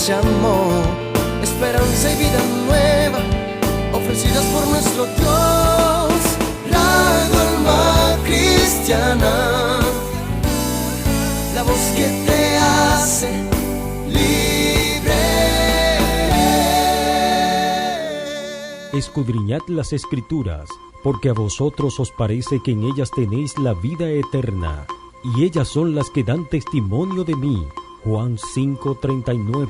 ese amor, esperanza y vida nueva, ofrecidas por nuestro Dios. Radio Alma Cristiana, la voz que te hace libre. Escudriñad las Escrituras, porque a vosotros os parece que en ellas tenéis la vida eterna, y ellas son las que dan testimonio de mí. Juan 5:39.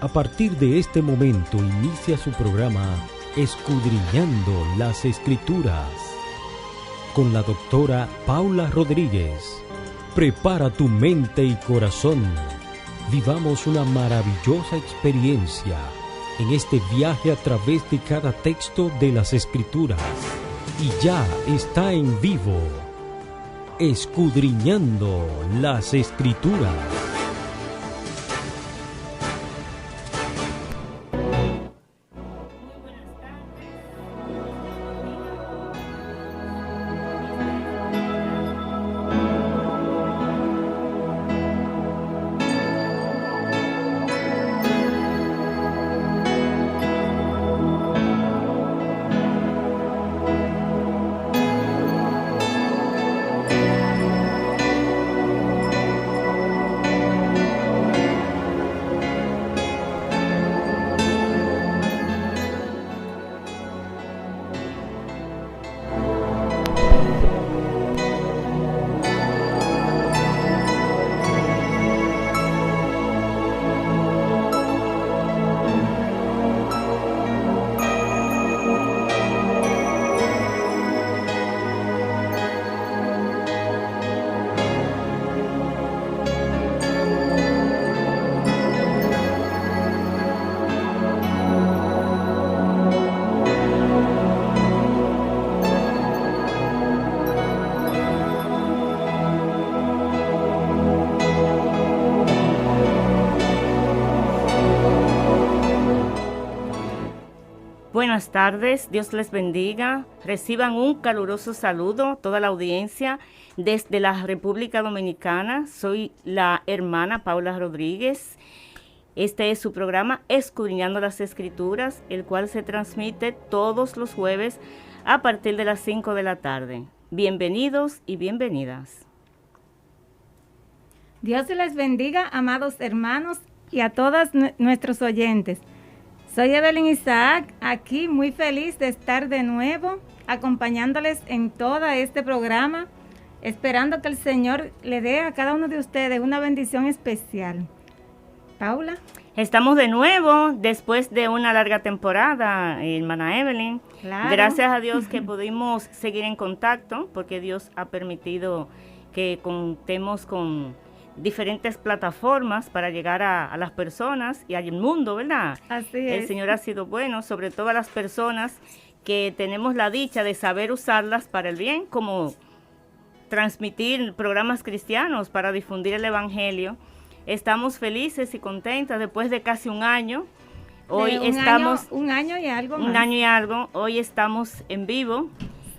A partir de este momento inicia su programa Escudriñando las Escrituras, con la doctora Paula Rodríguez. Prepara tu mente y corazón. Vivamos una maravillosa experiencia en este viaje a través de cada texto de las Escrituras. Y ya está en vivo, Escudriñando las Escrituras. Buenas tardes, Dios les bendiga. Reciban un caluroso saludo, toda la audiencia, desde la República Dominicana. Soy la hermana Paula Rodríguez. Este es su programa Escudriñando las Escrituras, el cual se transmite todos los jueves a partir de las 5 de la tarde. Bienvenidos y bienvenidas. Dios les bendiga, amados hermanos, y a todos nuestros oyentes. Soy Evelyn Isaac, aquí muy feliz de estar de nuevo acompañándoles en todo este programa, esperando que el Señor le dé a cada uno de ustedes una bendición especial. Paula. Estamos de nuevo después de una larga temporada, hermana Evelyn. Claro. Gracias a Dios que pudimos seguir en contacto, porque Dios ha permitido que contemos con diferentes plataformas para llegar a las personas y al mundo, ¿verdad? Así es. El Señor ha sido bueno, sobre todo a las personas que tenemos la dicha de saber usarlas para el bien, como transmitir programas cristianos para difundir el Evangelio. Estamos felices y contentas después de casi un año. Hoy estamos... Un año y algo más. Un año y algo. Hoy estamos en vivo.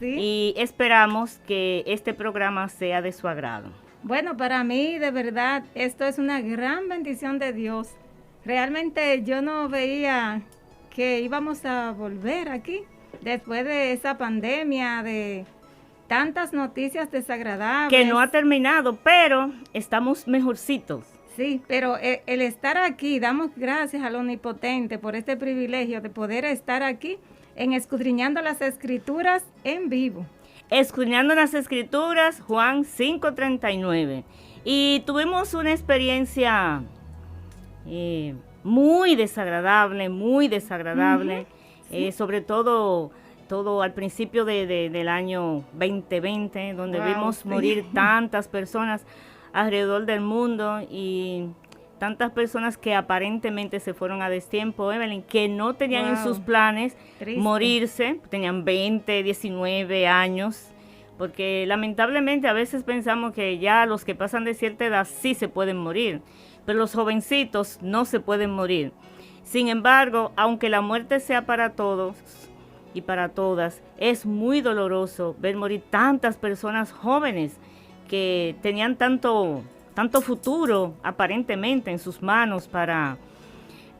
Sí. Y esperamos que este programa sea de su agrado. Bueno, para mí, de verdad, esto es una gran bendición de Dios. Realmente yo no veía que íbamos a volver aquí después de esa pandemia, de tantas noticias desagradables. Que no ha terminado, pero estamos mejorcitos. Sí, pero el estar aquí, damos gracias al Omnipotente por este privilegio de poder estar aquí en Escudriñando las Escrituras en vivo. Escudriñando las Escrituras, Juan 5:39. Y tuvimos una experiencia muy desagradable, sobre todo al principio del año 2020, donde vimos morir tantas personas alrededor del mundo y tantas personas que aparentemente se fueron a destiempo, Evelyn, que no tenían en sus planes morirse, tenían 20, 19 años, porque lamentablemente a veces pensamos que ya los que pasan de cierta edad sí se pueden morir, pero los jovencitos no se pueden morir. Sin embargo, aunque la muerte sea para todos y para todas, es muy doloroso ver morir tantas personas jóvenes que tenían tanto tanto futuro aparentemente en sus manos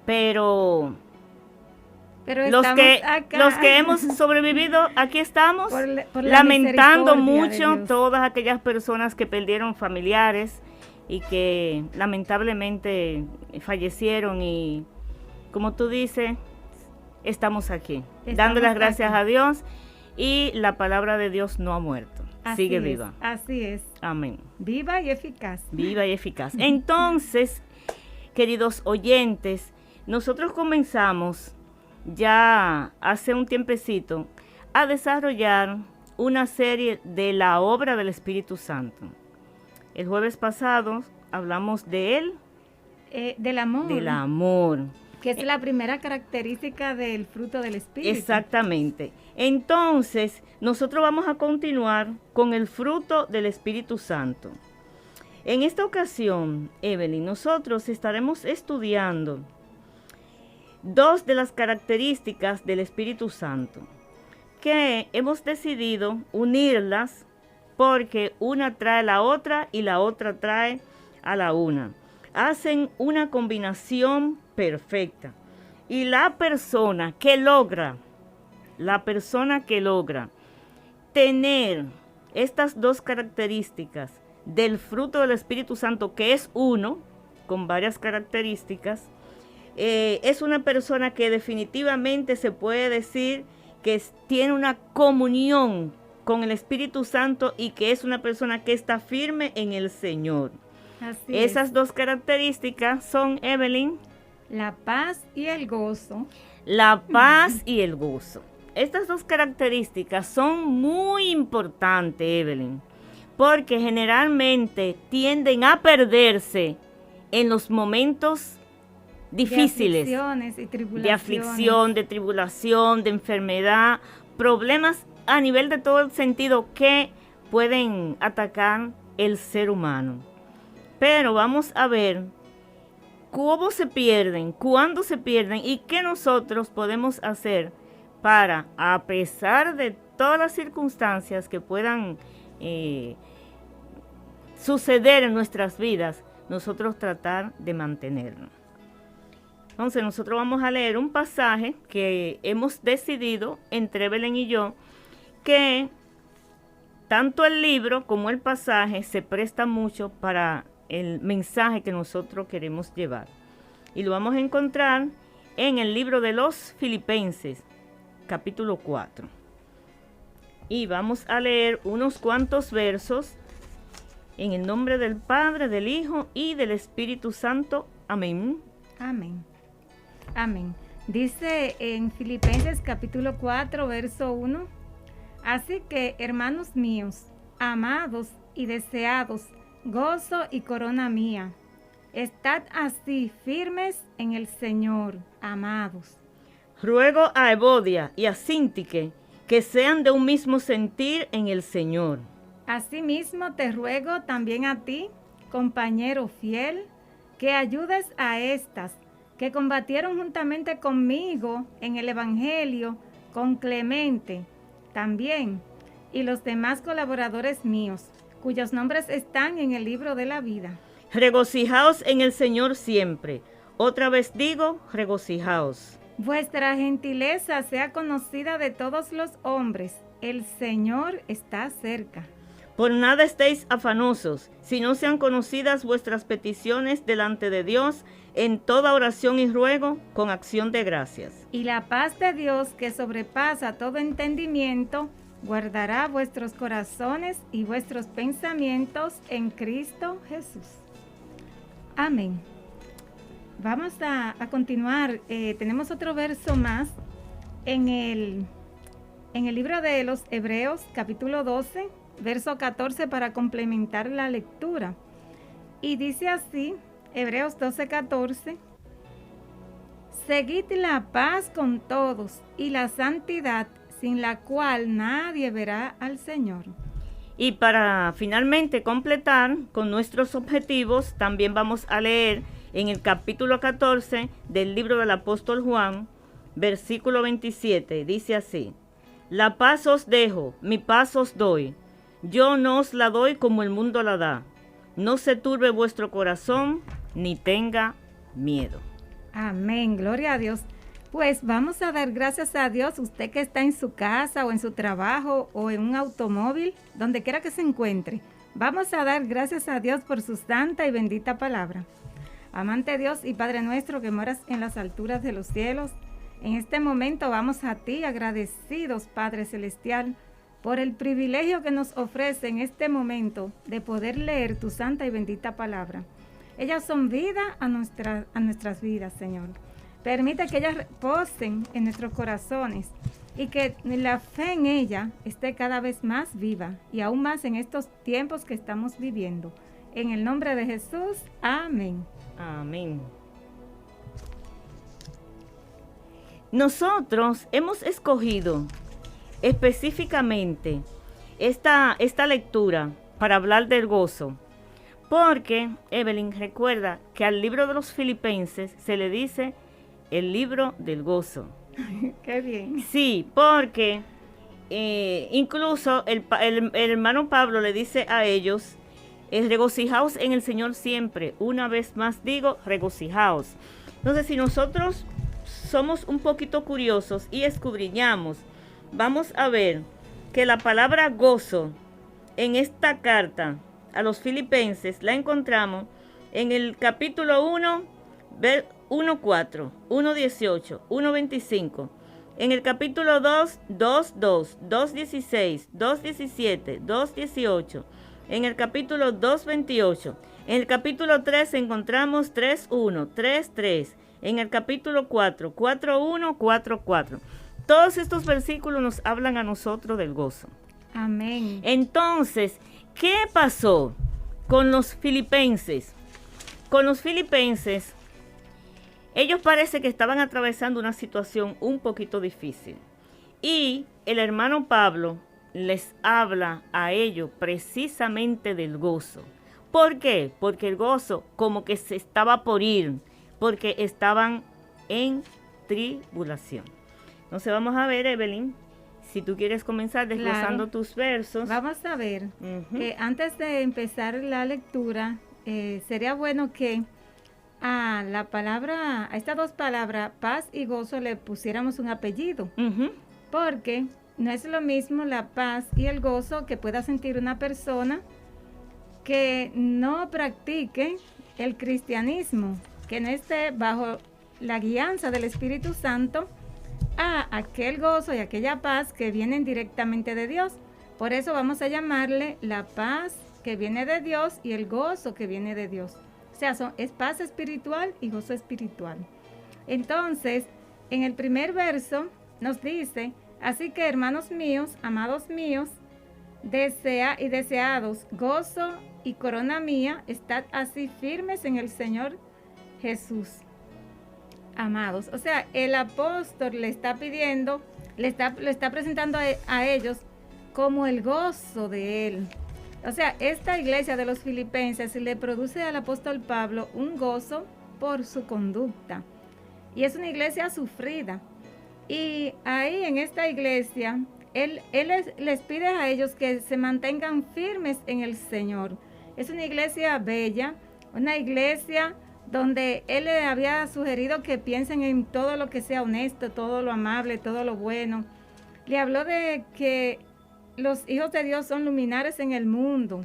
pero los que hemos sobrevivido, aquí estamos por lamentando misericordia mucho todas aquellas personas que perdieron familiares y que lamentablemente fallecieron, y como tú dices, estamos aquí, dando las gracias a Dios, y la palabra de Dios no ha muerto, sigue viva. Así es. Amén. Viva y eficaz. Viva y eficaz. Entonces, queridos oyentes, nosotros comenzamos ya hace un tiempecito a desarrollar una serie de la obra del Espíritu Santo. El jueves pasado hablamos de él. Del amor. Del amor. Que es la primera característica del fruto del Espíritu. Exactamente. Entonces, nosotros vamos a continuar con el fruto del Espíritu Santo. En esta ocasión, Evelyn, nosotros estaremos estudiando dos de las características del Espíritu Santo, que hemos decidido unirlas porque una trae a la otra y la otra trae a la una. Hacen una combinación perfecta. Y la persona que logra tener estas dos características del fruto del Espíritu Santo, que es uno, con varias características, es una persona que definitivamente se puede decir que tiene una comunión con el Espíritu Santo y que es una persona que está firme en el Señor. Esas dos características son, Evelyn, la paz y el gozo. La paz y el gozo. Estas dos características son muy importantes, Evelyn, porque generalmente tienden a perderse en los momentos difíciles, de aflicción, de tribulación, de enfermedad, problemas a nivel de todo el sentido que pueden atacar el ser humano. Pero vamos a ver cómo se pierden, cuándo se pierden y qué nosotros podemos hacer para, a pesar de todas las circunstancias que puedan suceder en nuestras vidas, nosotros tratar de mantenernos. Entonces nosotros vamos a leer un pasaje que hemos decidido entre Belén y yo, que tanto el libro como el pasaje se presta mucho para el mensaje que nosotros queremos llevar. Y lo vamos a encontrar en el libro de los Filipenses, capítulo 4. Y vamos a leer unos cuantos versos en el nombre del Padre, del Hijo y del Espíritu Santo. Amén. Amén. Amén. Dice en Filipenses capítulo 4, verso 1: Así que, hermanos míos, amados y deseados, gozo y corona mía, estad así firmes en el Señor, amados. Ruego a Evodia y a Síntique que sean de un mismo sentir en el Señor. Asimismo te ruego también a ti, compañero fiel, que ayudes a estas que combatieron juntamente conmigo en el Evangelio, con Clemente también, y los demás colaboradores míos, cuyos nombres están en el libro de la vida. Regocijaos en el Señor siempre. Otra vez digo, regocijaos. Vuestra gentileza sea conocida de todos los hombres. El Señor está cerca. Por nada estéis afanosos, sino sean conocidas vuestras peticiones delante de Dios en toda oración y ruego con acción de gracias. Y la paz de Dios, que sobrepasa todo entendimiento, guardará vuestros corazones y vuestros pensamientos en Cristo Jesús. Amén. Vamos a continuar. Tenemos otro verso más en el libro de los Hebreos, capítulo 12, verso 14, para complementar la lectura. Y dice así, Hebreos 12, 14: Seguid la paz con todos y la santidad, sin la cual nadie verá al Señor. Y para finalmente completar con nuestros objetivos, también vamos a leer en el capítulo 14 del libro del apóstol Juan, versículo 27, dice así: La paz os dejo, mi paz os doy. Yo no os la doy como el mundo la da. no se turbe vuestro corazón, ni tenga miedo. Amén, gloria a Dios. Pues vamos a dar gracias a Dios, usted que está en su casa o en su trabajo o en un automóvil, donde quiera que se encuentre. Vamos a dar gracias a Dios por su santa y bendita palabra. Amante Dios y Padre nuestro que moras en las alturas de los cielos, en este momento vamos a ti agradecidos, Padre Celestial, por el privilegio que nos ofrece en este momento de poder leer tu santa y bendita palabra. Ellas son vida a nuestras vidas, Señor. Permite que ellas reposen en nuestros corazones y que la fe en ella esté cada vez más viva y aún más en estos tiempos que estamos viviendo. En el nombre de Jesús, amén. Amén. Nosotros hemos escogido específicamente esta lectura para hablar del gozo, porque Evelyn recuerda que al libro de los Filipenses se le dice el libro del gozo. Qué bien. Sí, porque incluso el hermano Pablo le dice a ellos, regocijaos en el Señor siempre. Una vez más digo, regocijaos. Entonces, si nosotros somos un poquito curiosos y escudriñamos, vamos a ver que la palabra gozo en esta carta a los Filipenses la encontramos en el capítulo 1, 1.4, 1.18, 1.25. En el capítulo 2, 2.2, 2.16, 2.17, 2.18. En el capítulo 2.28. En el capítulo 3 encontramos 3.1, 3.3. En el capítulo 4, 4.1, 4.4. Todos estos versículos nos hablan a nosotros del gozo. Amén. Entonces, ¿qué pasó con los filipenses? Con los filipenses, ellos parece que estaban atravesando una situación un poquito difícil. Y el hermano Pablo les habla a ellos precisamente del gozo. ¿Por qué? Porque el gozo como que se estaba por ir, porque estaban en tribulación. Entonces vamos a ver, Evelyn, si tú quieres comenzar desglosando tus versos. Vamos a ver, antes de empezar la lectura, sería bueno que a estas dos palabras, paz y gozo, le pusiéramos un apellido. Porque no es lo mismo la paz y el gozo que pueda sentir una persona que no practique el cristianismo, que no esté bajo la guianza del Espíritu Santo, a aquel gozo y aquella paz que vienen directamente de Dios. Por eso vamos a llamarle la paz que viene de Dios y el gozo que viene de Dios. O sea, es paz espiritual y gozo espiritual. Entonces, en el primer verso nos dice: así que, hermanos míos, amados míos, deseados, gozo y corona mía, estad así firmes en el Señor Jesús. Amados, o sea, el apóstol le está pidiendo, le está presentando a ellos como el gozo de él. O sea, esta iglesia de los filipenses le produce al apóstol Pablo un gozo por su conducta. Y es una iglesia sufrida. Y ahí en esta iglesia, él les pide a ellos que se mantengan firmes en el Señor. Es una iglesia bella, una iglesia donde él le había sugerido que piensen en todo lo que sea honesto, todo lo amable, todo lo bueno. Le habló de que los hijos de Dios son luminares en el mundo.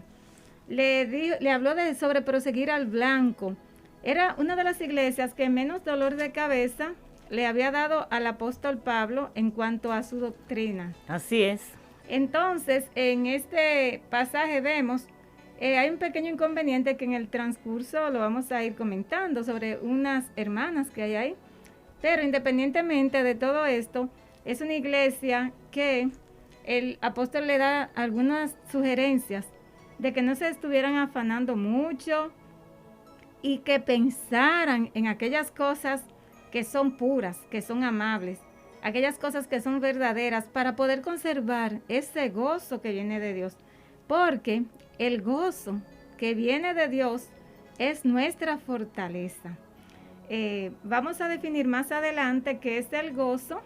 Le habló sobre proseguir al blanco. Era una de las iglesias que menos dolor de cabeza le había dado al apóstol Pablo en cuanto a su doctrina. Así es. Entonces, en este pasaje vemos, hay un pequeño inconveniente que en el transcurso lo vamos a ir comentando sobre unas hermanas que hay ahí. Pero independientemente de todo esto, es una iglesia que el apóstol le da algunas sugerencias de que no se estuvieran afanando mucho y que pensaran en aquellas cosas que son puras, que son amables, aquellas cosas que son verdaderas, para poder conservar ese gozo que viene de Dios. Porque el gozo que viene de Dios es nuestra fortaleza. Vamos a definir más adelante qué es el gozo.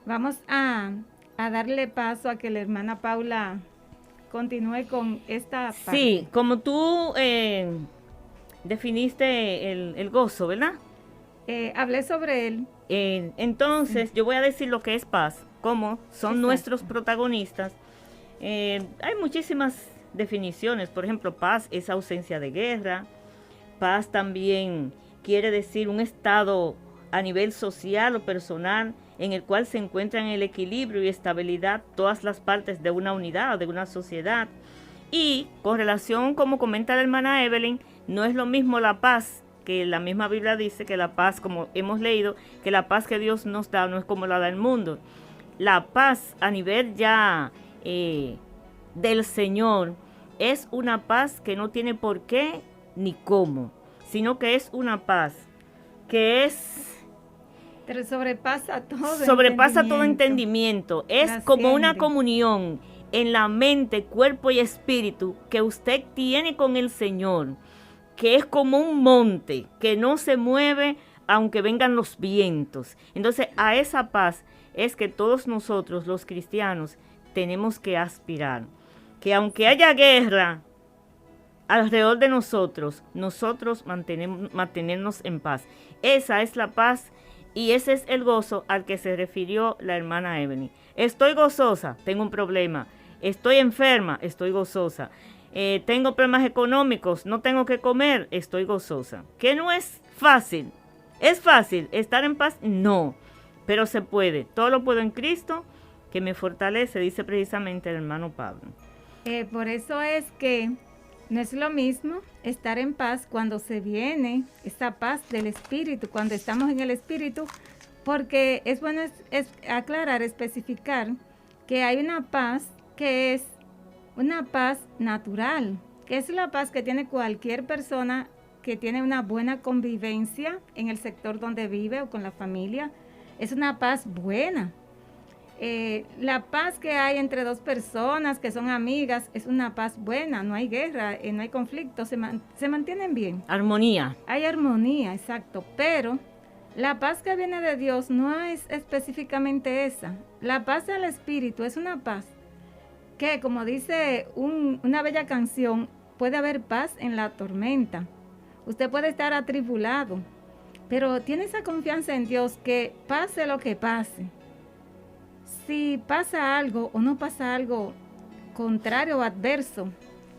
Vamos a darle paso a que la hermana Paula continúe con esta parte. Sí, como tú definiste el gozo, ¿verdad? Hablé sobre él. Entonces, yo voy a decir lo que es paz, cómo son Exacto. nuestros protagonistas. Hay muchísimas definiciones. Por ejemplo, paz es ausencia de guerra. Paz también quiere decir un estado a nivel social o personal en el cual se encuentran el equilibrio y estabilidad todas las partes de una unidad o de una sociedad. Y con relación, como comenta la hermana Evelyn, no es lo mismo la paz que la misma Biblia dice, que la paz, como hemos leído, que la paz que Dios nos da no es como la del mundo. La paz a nivel ya del Señor es una paz que no tiene por qué ni cómo, sino que es una paz que es Pero sobrepasa todo entendimiento. Es como una comunión en la mente, cuerpo y espíritu que usted tiene con el Señor, que es como un monte que no se mueve aunque vengan los vientos. Entonces, a esa paz es que todos nosotros, los cristianos, tenemos que aspirar. Que aunque haya guerra alrededor de nosotros mantenernos en paz. Esa es la paz y ese es el gozo al que se refirió la hermana Evelyn. Estoy gozosa, tengo un problema. Estoy enferma, estoy gozosa. Tengo problemas económicos, no tengo que comer, estoy gozosa. Que no es fácil. ¿Es fácil estar en paz? No, pero se puede. Todo lo puedo en Cristo que me fortalece, dice precisamente el hermano Pablo. Por eso es que no es lo mismo estar en paz cuando se viene esa paz del Espíritu, cuando estamos en el Espíritu, porque es bueno aclarar, especificar que hay una paz que es una paz natural, que es la paz que tiene cualquier persona que tiene una buena convivencia en el sector donde vive o con la familia. Es una paz buena. La paz que hay entre dos personas que son amigas es una paz buena, no hay guerra, no hay conflicto, se mantienen bien. Armonía. Hay armonía, exacto, pero la paz que viene de Dios no es específicamente esa. La paz del Espíritu es una paz que, como dice una bella canción, puede haber paz en la tormenta. Usted puede estar atribulado, pero tiene esa confianza en Dios que pase lo que pase. Si pasa algo o no pasa algo contrario o adverso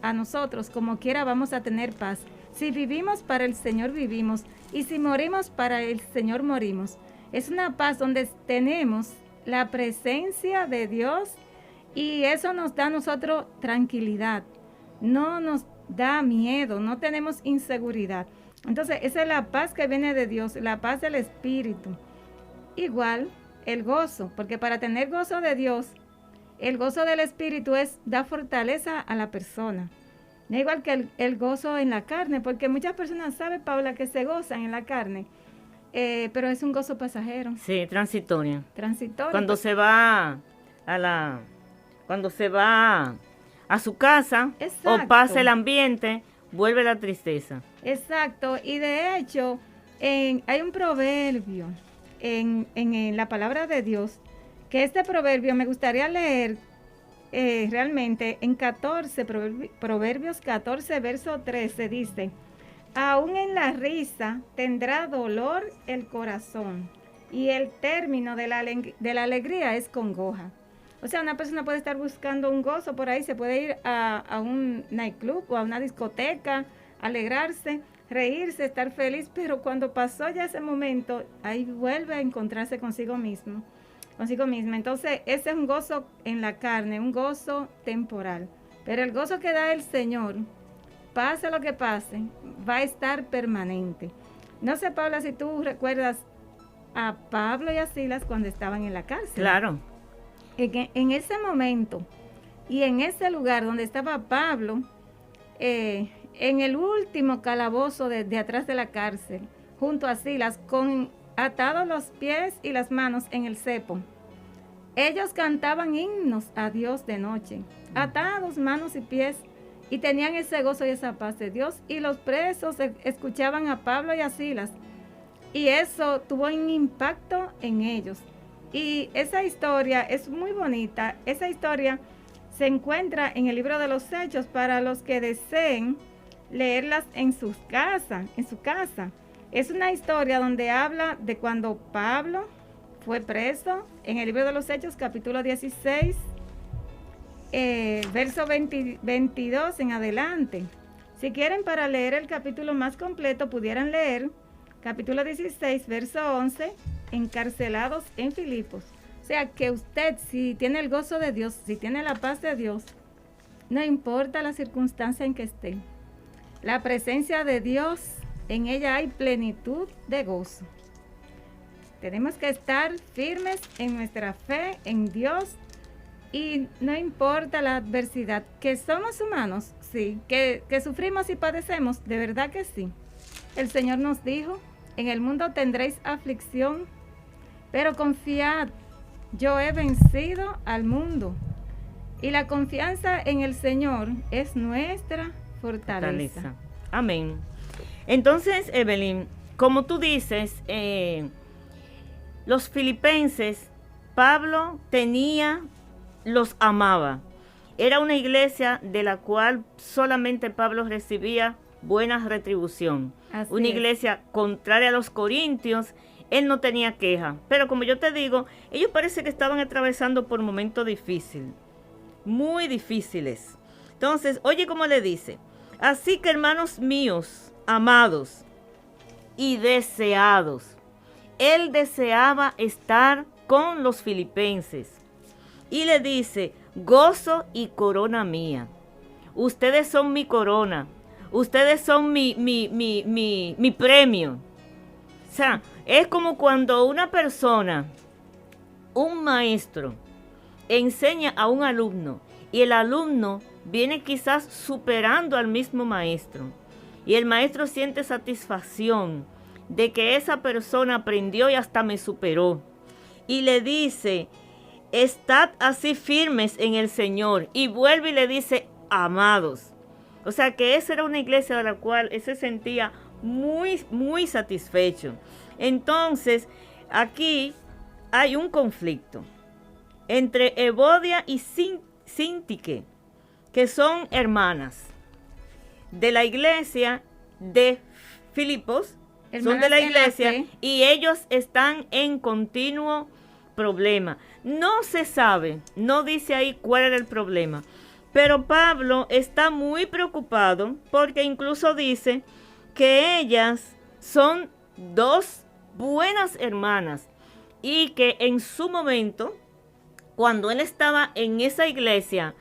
a nosotros, como quiera vamos a tener paz. Si vivimos, para el Señor vivimos, y si morimos, para el Señor morimos. Es una paz donde tenemos la presencia de Dios y eso nos da a nosotros tranquilidad. No nos da miedo, no tenemos inseguridad. Entonces, esa es la paz que viene de Dios, la paz del Espíritu. Igual, el gozo, porque para tener gozo de Dios, el gozo del Espíritu da fortaleza a la persona. No es igual que el gozo en la carne, porque muchas personas saben, Paula, que se gozan en la carne, pero es un gozo pasajero. Sí, transitorio. Transitorio. Cuando se va a su casa, exacto, o pasa el ambiente, vuelve la tristeza. Exacto, y de hecho, hay un proverbio en la palabra de Dios, que este proverbio me gustaría leer realmente en Proverbios 14, verso 13, dice: aún en la risa tendrá dolor el corazón, y el término de la alegría es congoja. O sea, una persona puede estar buscando un gozo por ahí, se puede ir a un nightclub o a una discoteca, alegrarse, reírse, estar feliz, pero cuando pasó ya ese momento, ahí vuelve a encontrarse consigo misma. Entonces, ese es un gozo en la carne, un gozo temporal. Pero el gozo que da el Señor, pase lo que pase, va a estar permanente. No sé, Paula, si tú recuerdas a Pablo y a Silas cuando estaban en la cárcel. Claro. En ese momento y en ese lugar donde estaba Pablo, en el último calabozo de atrás de la cárcel, junto a Silas, con atados los pies y las manos en el cepo, ellos cantaban himnos a Dios de noche, atados manos y pies, y tenían ese gozo y esa paz de Dios, y los presos escuchaban a Pablo y a Silas, y eso tuvo un impacto en ellos. Y esa historia es muy bonita. Esa historia se encuentra en el libro de los Hechos para los que deseen leerlas en su casa. Es una historia donde habla de cuando Pablo fue preso, en el libro de los Hechos, capítulo 16, verso 22 en adelante. Si quieren, para leer el capítulo más completo, pudieran leer capítulo 16, verso 11, encarcelados en Filipos. O sea, que usted, si tiene el gozo de Dios, si tiene la paz de Dios, no importa la circunstancia en que esté, la presencia de Dios, en ella hay plenitud de gozo. Tenemos que estar firmes en nuestra fe, en Dios, y no importa la adversidad, que somos humanos, sí, que sufrimos y padecemos, de verdad que sí. El Señor nos dijo, en el mundo tendréis aflicción, pero confiad, yo he vencido al mundo. Y la confianza en el Señor es nuestra fortaleza. Amén. Entonces, Evelyn, como tú dices, los filipenses, Pablo los amaba. Era una iglesia de la cual solamente Pablo recibía buena retribución. Así una es. Iglesia contraria a los corintios, él no tenía queja. Pero como yo te digo, ellos parece que estaban atravesando por momentos difíciles, muy difíciles. Entonces, oye cómo le dice: así que, hermanos míos, amados y deseados. Él deseaba estar con los filipenses. Y le dice: gozo y corona mía. Ustedes son mi corona. Ustedes son mi premio. O sea, es como cuando una persona, un maestro, enseña a un alumno y el alumno viene quizás superando al mismo maestro. Y el maestro siente satisfacción de que esa persona aprendió y hasta me superó. Y le dice: estad así firmes en el Señor. Y vuelve y le dice: amados. O sea que esa era una iglesia de la cual él se sentía muy, muy satisfecho. Entonces, aquí hay un conflicto entre Evodia y Síntique, que son hermanas de la iglesia de Filipos, son de la iglesia, y ellos están en continuo problema. No se sabe, no dice ahí cuál era el problema, pero Pablo está muy preocupado porque incluso dice que ellas son dos buenas hermanas y que en su momento, cuando él estaba en esa iglesia,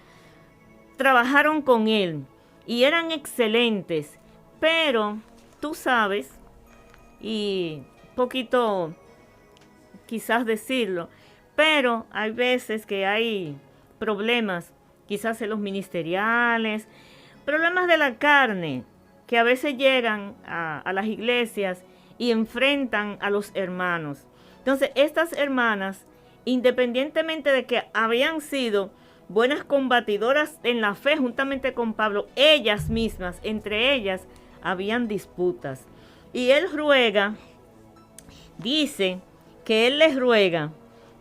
trabajaron con él y eran excelentes, pero tú sabes, y poquito quizás decirlo, pero hay veces que hay problemas, quizás en los ministeriales, problemas de la carne, que a veces llegan a las iglesias y enfrentan a los hermanos. Entonces, estas hermanas, independientemente de que habían sido buenas combatidoras en la fe juntamente con Pablo, ellas mismas, entre ellas, habían disputas. Y él ruega, dice que él les ruega: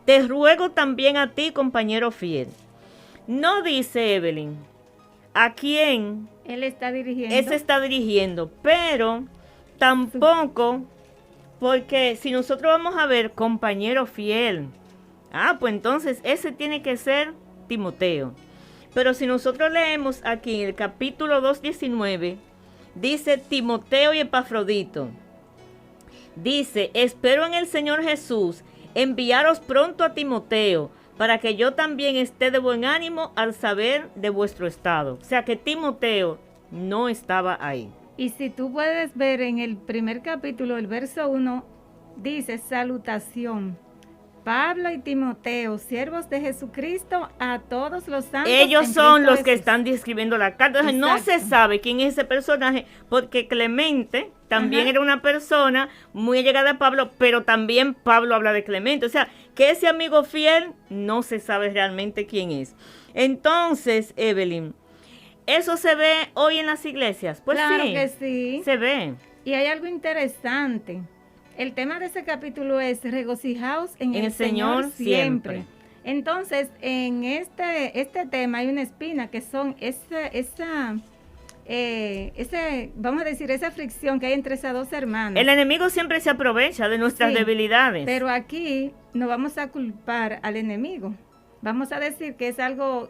te ruego también a ti, compañero fiel. No dice Evelyn a quién él está dirigiendo. Él se está dirigiendo, pero tampoco, porque si nosotros vamos a ver compañero fiel, pues entonces ese tiene que ser Timoteo. Pero si nosotros leemos aquí en el capítulo 2:19, dice Timoteo y Epafrodito. Dice: espero en el Señor Jesús enviaros pronto a Timoteo, para que yo también esté de buen ánimo al saber de vuestro estado. O sea que Timoteo no estaba ahí. Y si tú puedes ver en el primer capítulo, el verso 1, dice: salutación. Pablo y Timoteo, siervos de Jesucristo, a todos los santos. Ellos son Cristo los que Jesús. están describiendo la carta. Entonces, no se sabe quién es ese personaje, porque Clemente también era una persona muy allegada a Pablo, pero también Pablo habla de Clemente. O sea, que ese amigo fiel no se sabe realmente quién es. Entonces, Evelyn, ¿eso se ve hoy en las iglesias? Pues claro sí, que sí. se ve. Y hay algo interesante. El tema de ese capítulo es: regocijaos en el Señor siempre. Entonces, en este tema hay una espina que son vamos a decir, esa fricción que hay entre esas dos hermanas. El enemigo siempre se aprovecha de nuestras debilidades. Pero aquí no vamos a culpar al enemigo. Vamos a decir que es algo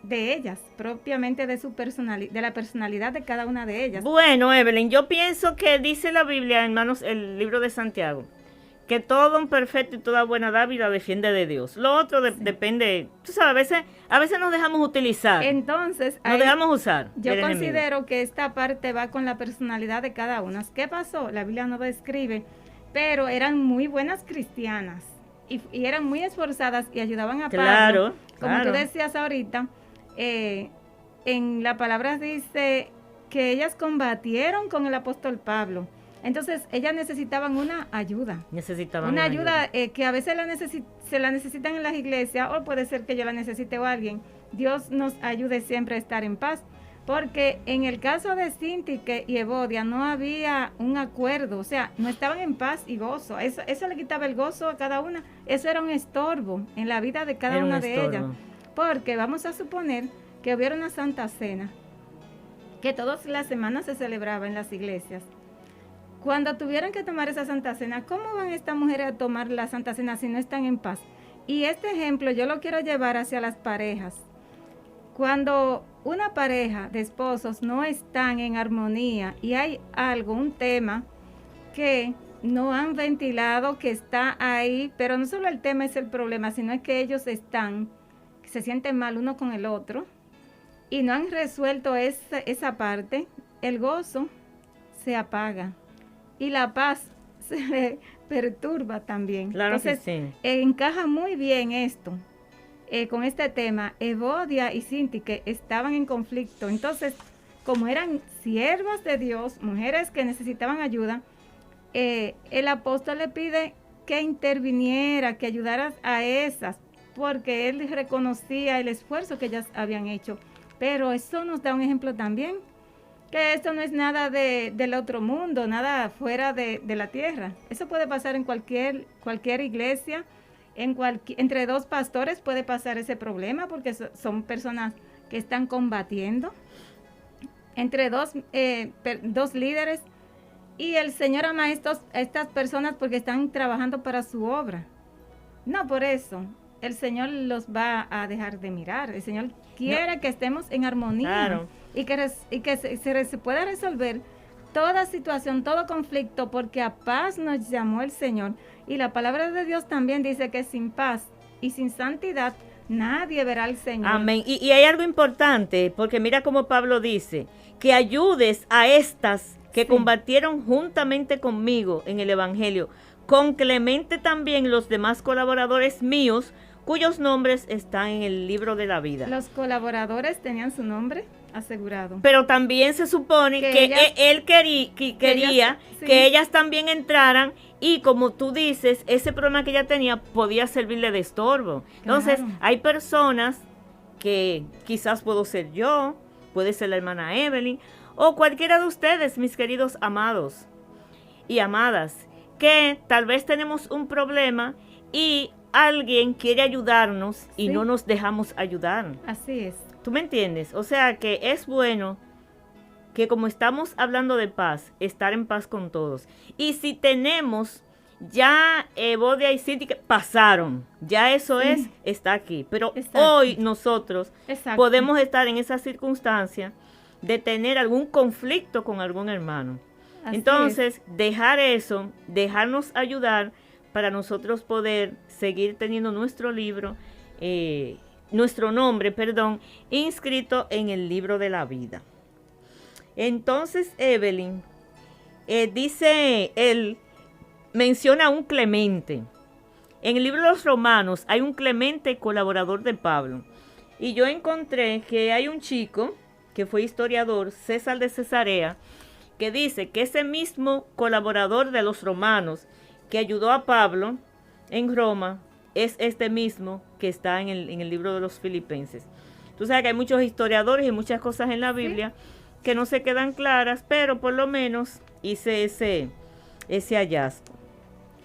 de ellas, propiamente de de la personalidad de cada una de ellas. Bueno, Evelyn, yo pienso que dice la Biblia, hermanos, el libro de Santiago, que todo don perfecto y toda buena dádiva defiende de Dios. Lo otro depende, tú sabes, a veces nos dejamos utilizar. Entonces, nos dejamos usar. Yo considero que esta parte va con la personalidad de cada una. ¿Qué pasó? La Biblia no describe, pero eran muy buenas cristianas y eran muy esforzadas y ayudaban a Pablo. Como tú decías ahorita, en la palabra dice que ellas combatieron con el apóstol Pablo. Entonces, ellas necesitaban una ayuda. Una ayuda que a veces se la necesitan en las iglesias, o puede ser que yo la necesite o alguien. Dios nos ayude siempre a estar en paz. Porque en el caso de Síntique y Evodia no había un acuerdo, o sea, no estaban en paz y gozo. Eso le quitaba el gozo a cada una. Eso era un estorbo en la vida de cada una de ellas. Porque vamos a suponer que hubiera una Santa Cena, que todas las semanas se celebraba en las iglesias. Cuando tuvieran que tomar esa Santa Cena, ¿cómo van estas mujeres a tomar la Santa Cena si no están en paz? Y este ejemplo yo lo quiero llevar hacia las parejas. Cuando una pareja de esposos no están en armonía y hay un tema que no han ventilado, que está ahí, pero no solo el tema es el problema, sino es que ellos se sienten mal uno con el otro y no han resuelto esa parte, el gozo se apaga. Y la paz se perturba también. Claro. Entonces, que sí. Encaja muy bien esto con este tema. Evodia y Síntique estaban en conflicto. Entonces, como eran siervas de Dios, mujeres que necesitaban ayuda, el apóstol le pide que interviniera, que ayudara a esas, porque él reconocía el esfuerzo que ellas habían hecho. Pero eso nos da un ejemplo también, que esto no es nada del otro mundo, nada fuera de la tierra. Eso puede pasar en cualquier iglesia, entre dos pastores puede pasar ese problema, porque son personas que están combatiendo, entre dos líderes, y el Señor ama a estas personas porque están trabajando para su obra. No por eso el Señor los va a dejar de mirar. El Señor quiere que estemos en armonía. Claro. Y que se pueda resolver toda situación, todo conflicto, porque a paz nos llamó el Señor. Y la palabra de Dios también dice que sin paz y sin santidad nadie verá al Señor. Amén. Y hay algo importante, porque mira como Pablo dice, que ayudes a estas que combatieron juntamente conmigo en el Evangelio, con Clemente también los demás colaboradores míos, cuyos nombres están en el libro de la vida. Los colaboradores tenían su nombre asegurado. Pero también se supone que él quería que ellas también entraran, y como tú dices, ese problema que ella tenía podía servirle de estorbo. Entonces, hay personas que quizás puedo ser yo, puede ser la hermana Evelyn, o cualquiera de ustedes, mis queridos amados y amadas, que tal vez tenemos un problema y alguien quiere ayudarnos y no nos dejamos ayudar. Así es. ¿Tú me entiendes? O sea que es bueno que, como estamos hablando de paz, estar en paz con todos. Y si tenemos ya Evodia y Síntique pasaron, ya eso está aquí. Pero hoy nosotros podemos estar en esa circunstancia de tener algún conflicto con algún hermano. Así entonces, dejar eso, dejarnos ayudar para nosotros poder seguir teniendo nuestro libro, nuestro nombre, inscrito en el libro de la vida. Entonces, Evelyn, menciona a un Clemente. En el libro de los Romanos hay un Clemente colaborador de Pablo. Y yo encontré que hay un chico que fue historiador, César de Cesarea, que dice que ese mismo colaborador de los romanos que ayudó a Pablo en Roma es este mismo que está en el libro de los Filipenses. Tú sabes que hay muchos historiadores y muchas cosas en la Biblia que no se quedan claras, pero por lo menos hice ese hallazgo.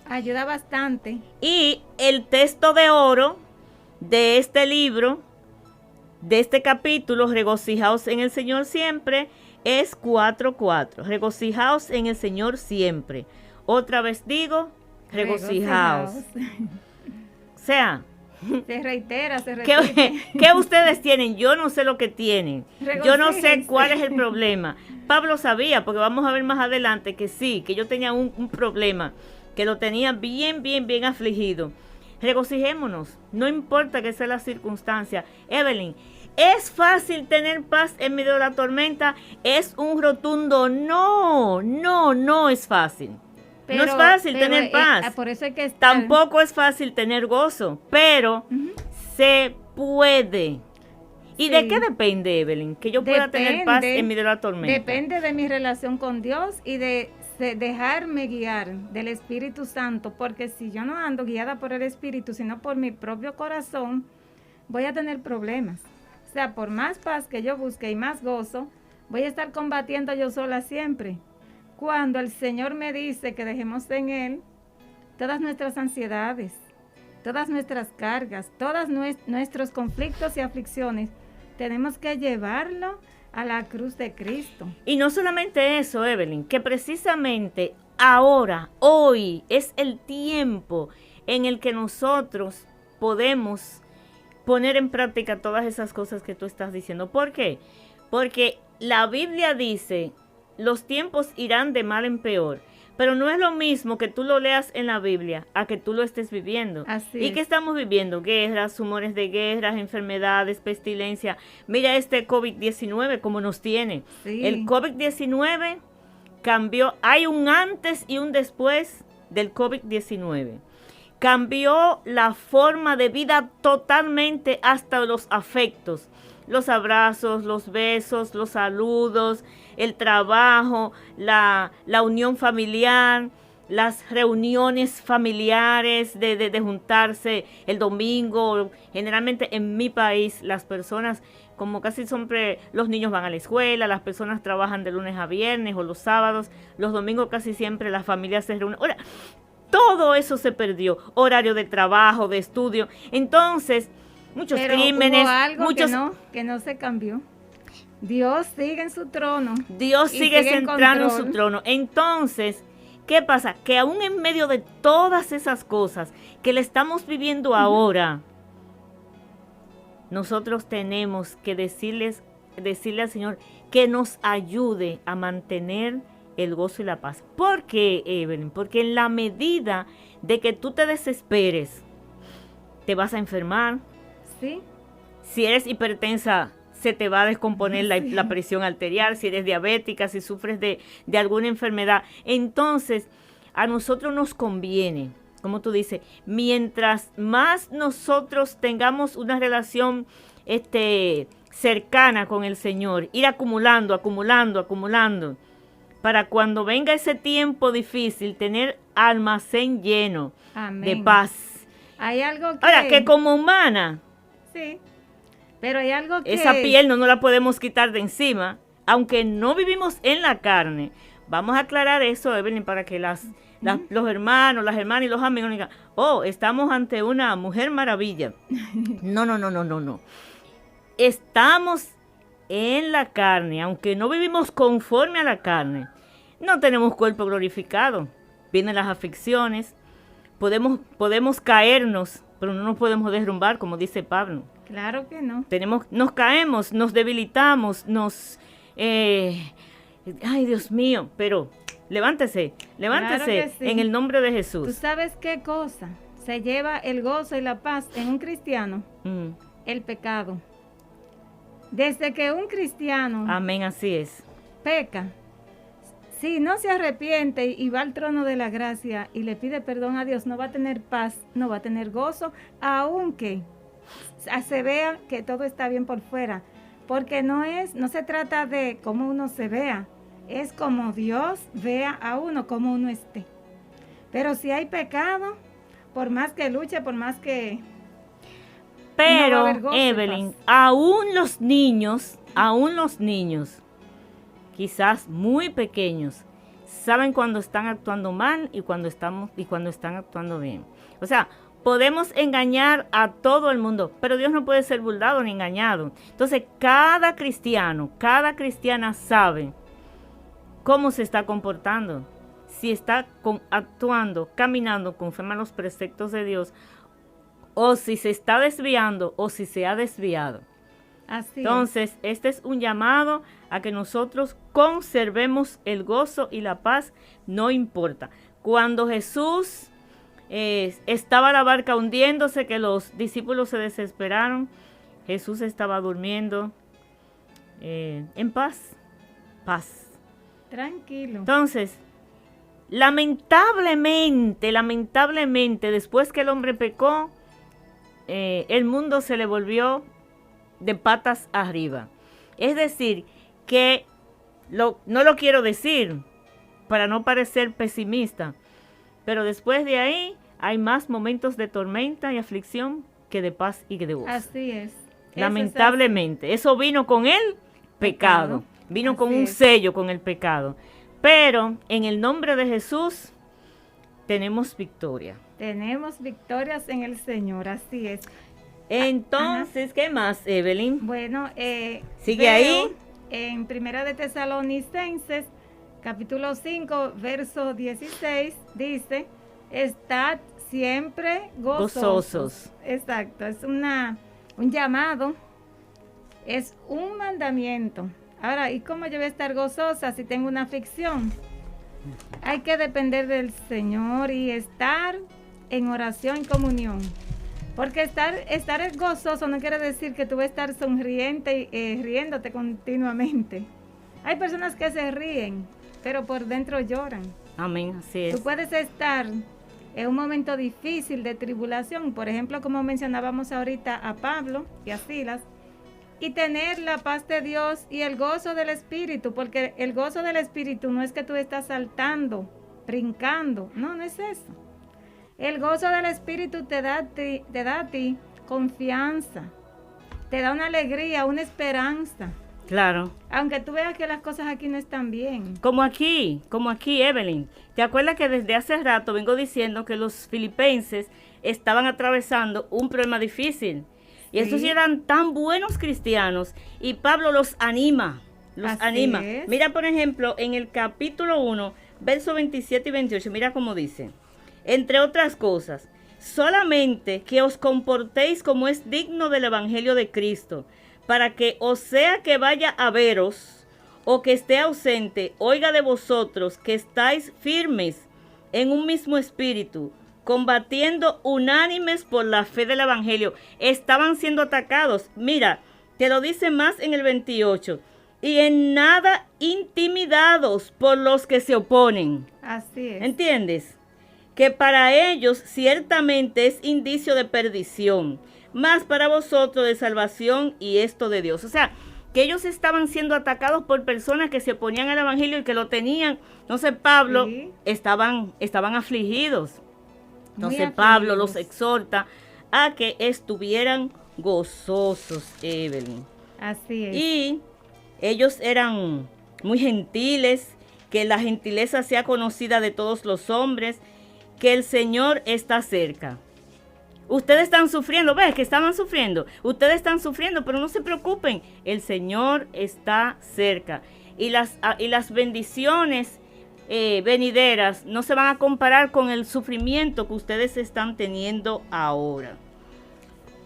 Ayuda bastante. Y el texto de oro de este libro, de este capítulo, regocijaos en el Señor siempre, es 4:4. Regocijaos en el Señor siempre. Otra vez digo, regocijaos. O sea, se reitera, se repite. ¿Qué ustedes tienen? Yo no sé lo que tienen. Yo no sé cuál es el problema. Pablo sabía, porque vamos a ver más adelante que sí, que yo tenía un problema, que lo tenía bien afligido. Regocijémonos, no importa que sea la circunstancia. Evelyn, ¿es fácil tener paz en medio de la tormenta? Es un rotundo no es fácil. No es fácil tener paz. Por eso hay que estar. Tampoco es fácil tener gozo, pero se puede. ¿Y de qué depende, Evelyn? Que yo pueda tener paz en medio de la tormenta. Depende de mi relación con Dios y de dejarme guiar del Espíritu Santo, porque si yo no ando guiada por el Espíritu, sino por mi propio corazón, voy a tener problemas. O sea, por más paz que yo busque y más gozo, voy a estar combatiendo yo sola siempre. Cuando el Señor me dice que dejemos en Él todas nuestras ansiedades, todas nuestras cargas, todos nuestros conflictos y aflicciones, tenemos que llevarlo a la cruz de Cristo. Y no solamente eso, Evelyn, que precisamente ahora, hoy, es el tiempo en el que nosotros podemos poner en práctica todas esas cosas que tú estás diciendo. ¿Por qué? Porque la Biblia dice, los tiempos irán de mal en peor. Pero no es lo mismo que tú lo leas en la Biblia a que tú lo estés viviendo. ¿Y qué estamos viviendo? Guerras, rumores de guerras, enfermedades, pestilencia. Mira este COVID-19 como nos tiene. Sí. El COVID-19 cambió. Hay un antes y un después del COVID-19. Cambió la forma de vida totalmente, hasta los afectos. Los abrazos, los besos, los saludos, el trabajo, la unión familiar, las reuniones familiares de juntarse el domingo. Generalmente en mi país las personas, como casi siempre los niños van a la escuela, las personas trabajan de lunes a viernes o los sábados, los domingos casi siempre las familias se reúnen. Ahora, todo eso se perdió, horario de trabajo, de estudio. Entonces, muchos crímenes, hubo algo muchos que no se cambió. Dios sigue en su trono. Dios sigue centrado en su trono. Entonces, ¿qué pasa? Que aún en medio de todas esas cosas que le estamos viviendo ahora, nosotros tenemos que decirle al Señor que nos ayude a mantener el gozo y la paz. ¿Por qué, Evelyn? Porque en la medida de que tú te desesperes, te vas a enfermar. Sí. Si eres hipertensa, se te va a descomponer la presión arterial. Si eres diabética, si sufres de alguna enfermedad. Entonces, a nosotros nos conviene, como tú dices, mientras más nosotros tengamos una relación cercana con el Señor, ir acumulando, para cuando venga ese tiempo difícil, tener almacén lleno. Amén. De paz. Hay algo que... Ahora, que como humana, sí, pero hay algo que... esa piel no la podemos quitar de encima, aunque no vivimos en la carne. Vamos a aclarar eso, Evelyn, para que los hermanos, las hermanas y los amigos no digan, oh, estamos ante una mujer maravilla. No. Estamos en la carne, aunque no vivimos conforme a la carne. No tenemos cuerpo glorificado. Vienen las aflicciones. Podemos caernos, pero no nos podemos derrumbar, como dice Pablo. Claro que no. Nos caemos, nos debilitamos, ay, Dios mío, pero levántese, claro que sí. En el nombre de Jesús. ¿Tú sabes qué cosa se lleva el gozo y la paz en un cristiano? El pecado. Desde que un cristiano... Amén, así es. Peca, si no se arrepiente y va al trono de la gracia y le pide perdón a Dios, no va a tener paz, no va a tener gozo, aunque se vea que todo está bien por fuera. Porque no se trata de cómo uno se vea, es como Dios vea a uno, como uno esté. Pero si hay pecado, por más que luche, por más que... Pero, no Evelyn, aún los niños, quizás muy pequeños, saben cuando están actuando mal y cuando están actuando bien. O sea, podemos engañar a todo el mundo, pero Dios no puede ser burlado ni engañado. Entonces, cada cristiano, cada cristiana sabe cómo se está comportando, si está actuando, caminando conforme a los preceptos de Dios, o si se está desviando o si se ha desviado. Así Entonces, este es un llamado a que nosotros conservemos el gozo y la paz, no importa. Cuando Jesús estaba la barca hundiéndose, que los discípulos se desesperaron, Jesús estaba durmiendo en paz. Tranquilo. Entonces, lamentablemente, después que el hombre pecó, el mundo se le volvió de patas arriba. Es decir, que no lo quiero decir para no parecer pesimista, pero después de ahí hay más momentos de tormenta y aflicción que de paz y que de gozo. Así es. Lamentablemente, eso vino con el pecado. Vino con un sello con el pecado. Pero en el nombre de Jesús tenemos victoria. Tenemos victorias en el Señor, así es. Entonces, ¿qué más, Evelyn? Bueno, sigue ahí. En Primera de Tesalonicenses, capítulo 5, verso 16, dice, estad siempre gozosos. Exacto, es un llamado, es un mandamiento. Ahora, ¿y cómo yo voy a estar gozosa si tengo una aflicción? Hay que depender del Señor y estar en oración y comunión. Porque estar gozoso no quiere decir que tú vas a estar sonriente y riéndote continuamente. Hay personas que se ríen, pero por dentro lloran. Amén, así es. Tú puedes estar en un momento difícil de tribulación, por ejemplo, como mencionábamos ahorita a Pablo y a Silas, y tener la paz de Dios y el gozo del Espíritu, porque el gozo del Espíritu no es que tú estás saltando, brincando, no es eso. El gozo del Espíritu te da a ti confianza, te da una alegría, una esperanza. Claro. Aunque tú veas que las cosas aquí no están bien. Como aquí, Evelyn. ¿Te acuerdas que desde hace rato vengo diciendo que los filipenses estaban atravesando un problema difícil? Y estos eran tan buenos cristianos y Pablo los anima, Es. Mira, por ejemplo, en el capítulo 1, versos 27 y 28, mira cómo dice. Entre otras cosas, solamente que os comportéis como es digno del evangelio de Cristo, para que o sea que vaya a veros o que esté ausente, oiga de vosotros que estáis firmes en un mismo espíritu, combatiendo unánimes por la fe del evangelio. Estaban siendo atacados. Mira, te lo dice más en el 28. Y en nada intimidados por los que se oponen. Así es. ¿Entiendes? Que para ellos ciertamente es indicio de perdición, mas para vosotros de salvación y esto de Dios. O sea, que ellos estaban siendo atacados por personas que se oponían al evangelio y que lo tenían. Entonces Pablo estaban afligidos. Entonces Pablo los exhorta a que estuvieran gozosos, Evelyn. Así es. Y ellos eran muy gentiles, que la gentileza sea conocida de todos los hombres, que el Señor está cerca. Ustedes están sufriendo, ¿ves que estaban sufriendo? Ustedes están sufriendo, pero no se preocupen, el Señor está cerca. Y las bendiciones venideras no se van a comparar con el sufrimiento que ustedes están teniendo ahora.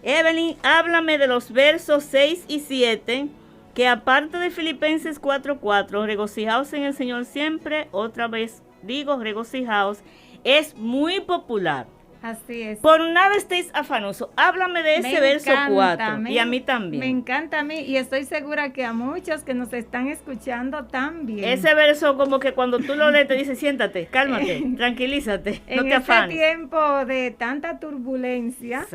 Evelyn, háblame de los versos 6 y 7, que aparte de Filipenses 4:4, regocijaos en el Señor siempre, otra vez digo regocijaos, es muy popular. Así es. Por nada estéis afanosos. Háblame de ese verso 4. Y a mí también. Me encanta a mí y estoy segura que a muchos que nos están escuchando también. Ese verso como que cuando tú lo lees te dice siéntate, cálmate, tranquilízate, no te afanes. En este tiempo de tanta turbulencia.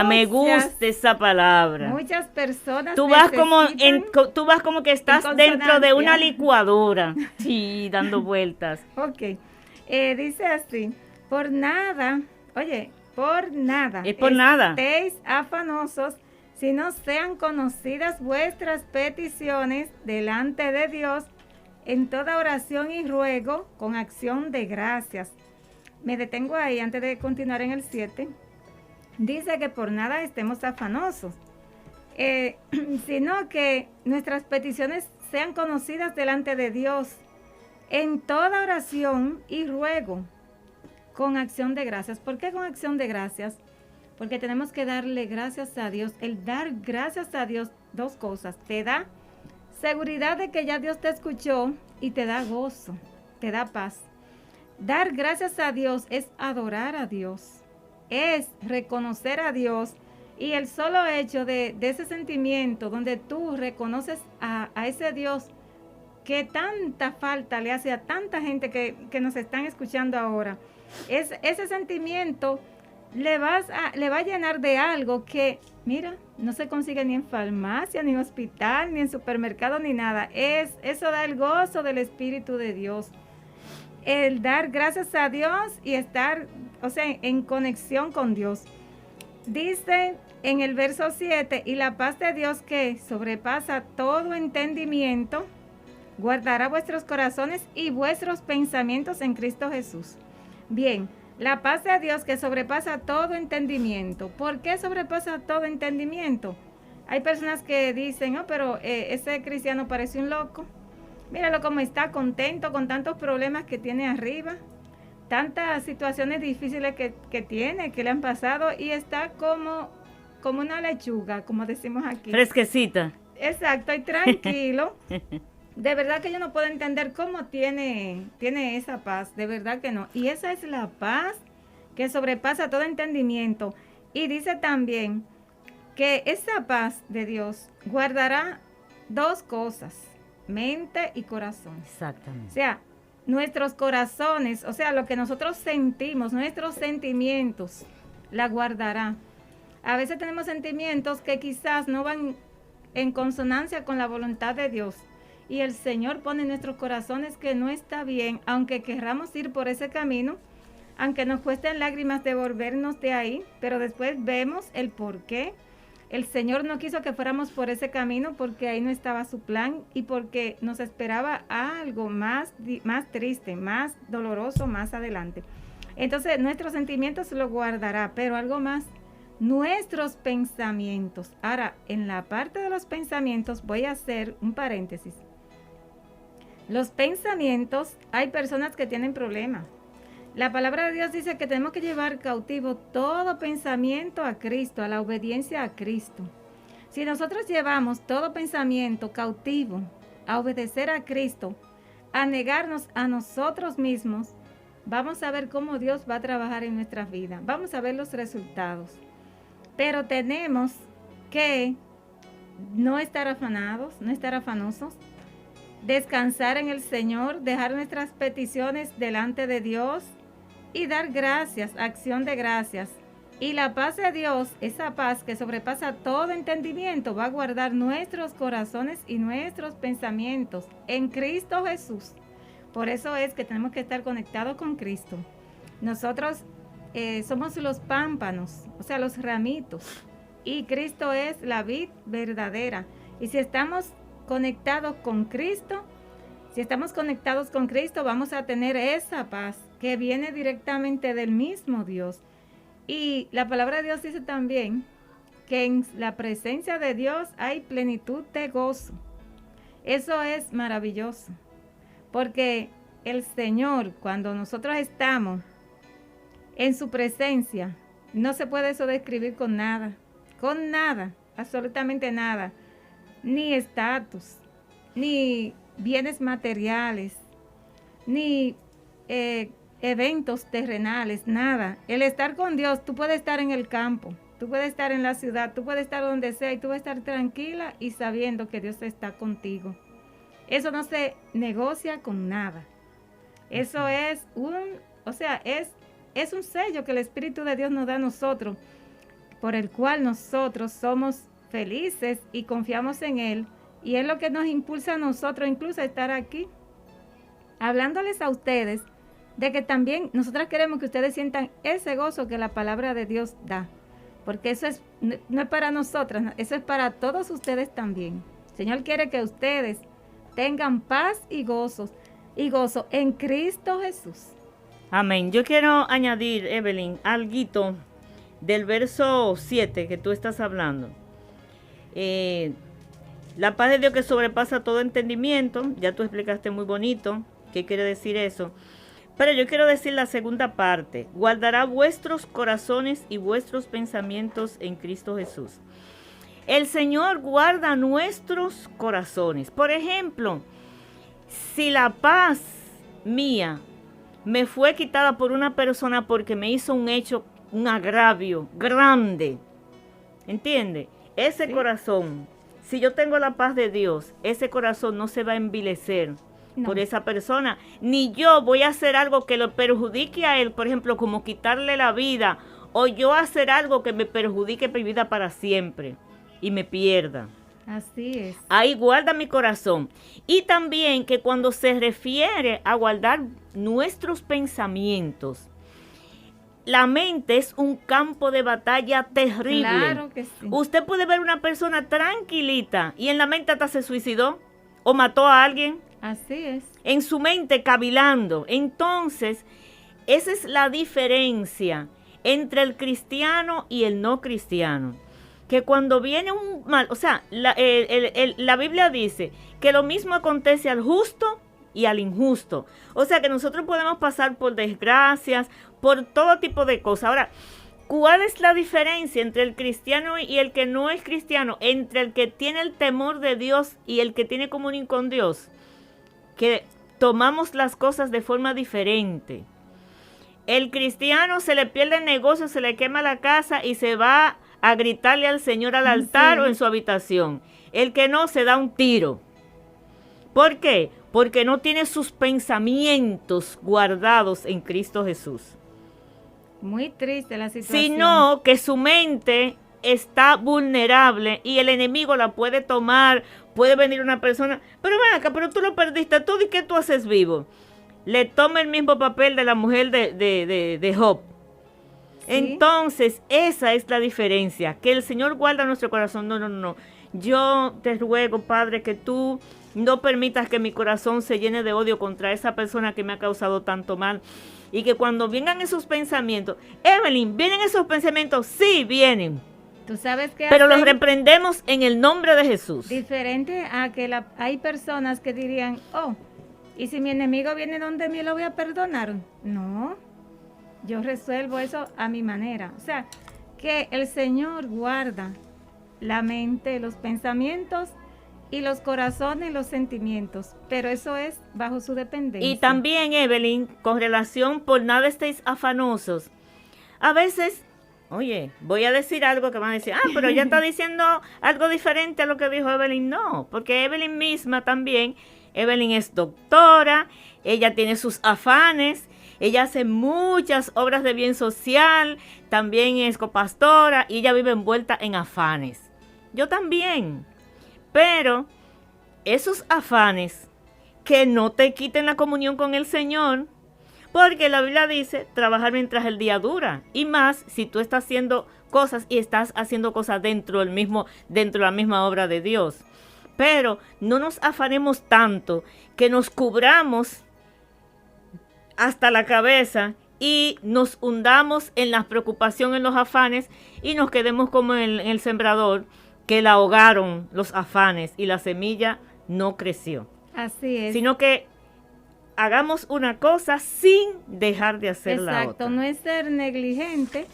Me gusta esa palabra. Muchas personas tú vas como que estás dentro de una licuadora. Sí, dando vueltas. Ok. Dice así. Por nada es por nada. Estéis afanosos, si no sean conocidas vuestras peticiones delante de Dios en toda oración y ruego con acción de gracias. me detengo ahí antes de continuar en el 7. Dice que por nada estemos afanosos, sino que nuestras peticiones sean conocidas delante de Dios en toda oración y ruego, con acción de gracias. ¿Por qué con acción de gracias? Porque tenemos que darle gracias a Dios. El dar gracias a Dios, dos cosas: te da seguridad de que ya Dios te escuchó y te da gozo, te da paz. Dar gracias a Dios es adorar a Dios, es reconocer a Dios, y el solo hecho de ese sentimiento donde tú reconoces a ese Dios que tanta falta le hace a tanta gente que nos están escuchando ahora, ese sentimiento le va a llenar de algo que, mira, no se consigue ni en farmacia, ni en hospital, ni en supermercado, ni nada. Eso da el gozo del Espíritu de Dios. El dar gracias a Dios y estar, en conexión con Dios. Dice en el verso 7, y la paz de Dios que sobrepasa todo entendimiento, guardará vuestros corazones y vuestros pensamientos en Cristo Jesús. Bien, la paz de Dios que sobrepasa todo entendimiento. ¿Por qué sobrepasa todo entendimiento? Hay personas que dicen, pero ese cristiano parece un loco. Míralo cómo está, contento con tantos problemas que tiene arriba, tantas situaciones difíciles que tiene, que le han pasado, y está como una lechuga, como decimos aquí. Fresquecita. Exacto, y tranquilo. De verdad que yo no puedo entender cómo tiene esa paz, de verdad que no. Y esa es la paz que sobrepasa todo entendimiento. Y dice también que esa paz de Dios guardará dos cosas: mente y corazón. Exactamente. O sea, nuestros corazones, lo que nosotros sentimos, nuestros sentimientos, la guardará. A veces tenemos sentimientos que quizás no van en consonancia con la voluntad de Dios. Y el Señor pone en nuestros corazones que no está bien, aunque querramos ir por ese camino, aunque nos cuesten lágrimas de volvernos de ahí, pero después vemos el por qué. El Señor no quiso que fuéramos por ese camino porque ahí no estaba su plan y porque nos esperaba algo más triste, más doloroso más adelante. Entonces nuestros sentimientos lo guardará, pero algo más, nuestros pensamientos. Ahora, en la parte de los pensamientos voy a hacer un paréntesis. Los pensamientos, hay personas que tienen problemas. La palabra de Dios dice que tenemos que llevar cautivo todo pensamiento a Cristo, a la obediencia a Cristo. Si nosotros llevamos todo pensamiento cautivo a obedecer a Cristo, a negarnos a nosotros mismos, vamos a ver cómo Dios va a trabajar en nuestras vidas. Vamos a ver los resultados. Pero tenemos que no estar afanados, no estar afanosos, descansar en el Señor, dejar nuestras peticiones delante de Dios y dar gracias, acción de gracias. Y la paz de Dios, esa paz que sobrepasa todo entendimiento, va a guardar nuestros corazones y nuestros pensamientos en Cristo Jesús. Por eso es que tenemos que estar conectados con Cristo. Nosotros somos los pámpanos, los ramitos, y Cristo es la vid verdadera. Y si estamos conectados con Cristo, vamos a tener esa paz que viene directamente del mismo Dios. Y la palabra de Dios dice también que en la presencia de Dios hay plenitud de gozo. Eso es maravilloso, porque el Señor, cuando nosotros estamos en su presencia, no se puede eso describir con nada, absolutamente nada. Ni estatus, ni bienes materiales, ni eventos terrenales, nada. El estar con Dios, tú puedes estar en el campo, tú puedes estar en la ciudad, tú puedes estar donde sea y tú vas a estar tranquila y sabiendo que Dios está contigo. Eso no se negocia con nada. Eso es es un sello que el Espíritu de Dios nos da a nosotros, por el cual nosotros somos felices y confiamos en Él, y es lo que nos impulsa a nosotros incluso a estar aquí hablándoles a ustedes de que también nosotras queremos que ustedes sientan ese gozo que la palabra de Dios da, porque eso no es para nosotras, eso es para todos ustedes también. El Señor quiere que ustedes tengan paz y gozo en Cristo Jesús. Amén. Yo quiero añadir, Evelyn, alguito del verso 7 que tú estás hablando. La paz de Dios que sobrepasa todo entendimiento, ya tú explicaste muy bonito qué quiere decir eso. Pero yo quiero decir la segunda parte. Guardará vuestros corazones y vuestros pensamientos en Cristo Jesús. El Señor guarda nuestros corazones. Por ejemplo, si la paz mía me fue quitada por una persona porque me hizo un hecho, un agravio grande, ¿entiende? Ese corazón, si yo tengo la paz de Dios, ese corazón no se va a envilecer por esa persona, ni yo voy a hacer algo que lo perjudique a él, por ejemplo, como quitarle la vida, o yo hacer algo que me perjudique mi vida para siempre y me pierda. Así es. Ahí guarda mi corazón. Y también que cuando se refiere a guardar nuestros pensamientos, la mente es un campo de batalla terrible. Claro que sí. Usted puede ver una persona tranquilita y en la mente hasta se suicidó o mató a alguien. Así es. En su mente cavilando. Entonces, esa es la diferencia entre el cristiano y el no cristiano. Que cuando viene un mal, o sea, la Biblia dice que lo mismo acontece al justo y al injusto. O sea, que nosotros podemos pasar por desgracias, por todo tipo de cosas. Ahora, ¿cuál es la diferencia entre el cristiano y el que no es cristiano? Entre el que tiene el temor de Dios y el que tiene comunión con Dios. Que tomamos las cosas de forma diferente. El cristiano se le pierde el negocio, se le quema la casa y se va a gritarle al Señor al altar o en su habitación. El que no se da un tiro. ¿Por qué? Porque no tiene sus pensamientos guardados en Cristo Jesús. Muy triste la situación. Sino que su mente está vulnerable y el enemigo la puede tomar. Puede venir una persona, pero ven acá, pero tú lo perdiste, tú di que tú haces vivo. Le toma el mismo papel de la mujer de Job. ¿Sí? Entonces, esa es la diferencia, que el Señor guarda nuestro corazón. No. Yo te ruego, Padre, que tú no permitas que mi corazón se llene de odio contra esa persona que me ha causado tanto mal. Y que cuando vengan esos pensamientos, Evelyn, ¿vienen esos pensamientos? Sí, vienen. ¿Tú sabes qué pero los reprendemos en el nombre de Jesús. Diferente a que hay personas que dirían, oh, ¿y si mi enemigo viene donde mí lo voy a perdonar? No, yo resuelvo eso a mi manera. O sea, que el Señor guarda la mente, los pensamientos y los corazones, los sentimientos, pero eso es bajo su dependencia. Y también, Evelyn, con relación, por nada estéis afanosos. A veces, oye, voy a decir algo que van a decir, pero ella está diciendo algo diferente a lo que dijo Evelyn. No, porque Evelyn misma también, Evelyn es doctora, ella tiene sus afanes, ella hace muchas obras de bien social, también es copastora y ella vive envuelta en afanes. Yo también. Pero esos afanes que no te quiten la comunión con el Señor, porque la Biblia dice trabajar mientras el día dura, y más si tú estás haciendo cosas y estás haciendo cosas dentro de la misma obra de Dios. Pero no nos afanemos tanto que nos cubramos hasta la cabeza y nos hundamos en la preocupación, en los afanes, y nos quedemos como en el sembrador, que la ahogaron los afanes y la semilla no creció. Así es. Sino que hagamos una cosa sin dejar de hacer la otra. Exacto, no es ser negligente,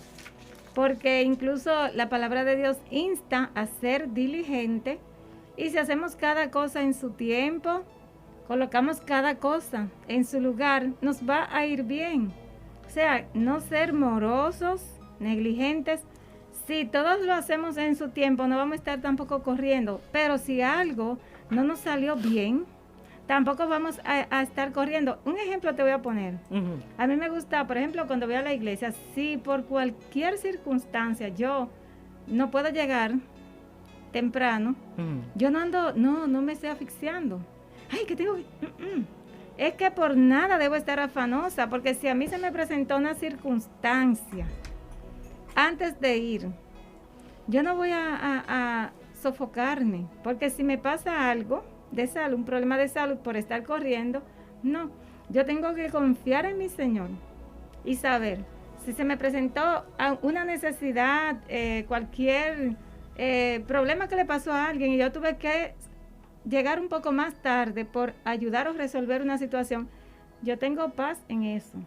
porque incluso la palabra de Dios insta a ser diligente, y si hacemos cada cosa en su tiempo, colocamos cada cosa en su lugar, nos va a ir bien. O sea, no ser morosos, negligentes. Si todos lo hacemos en su tiempo, no vamos a estar tampoco corriendo. Pero si algo no nos salió bien, tampoco vamos a estar corriendo. Un ejemplo te voy a poner. Uh-huh. A mí me gusta, por ejemplo, cuando voy a la iglesia, si por cualquier circunstancia yo no puedo llegar temprano, yo no me estoy asfixiando. Ay, que tengo que... Es que por nada debo estar afanosa, porque si a mí se me presentó una circunstancia antes de ir, yo no voy a sofocarme, porque si me pasa algo de salud, un problema de salud por estar corriendo, no, yo tengo que confiar en mi Señor y saber si se me presentó una necesidad, cualquier problema que le pasó a alguien y yo tuve que llegar un poco más tarde por ayudar o resolver una situación, yo tengo paz en eso.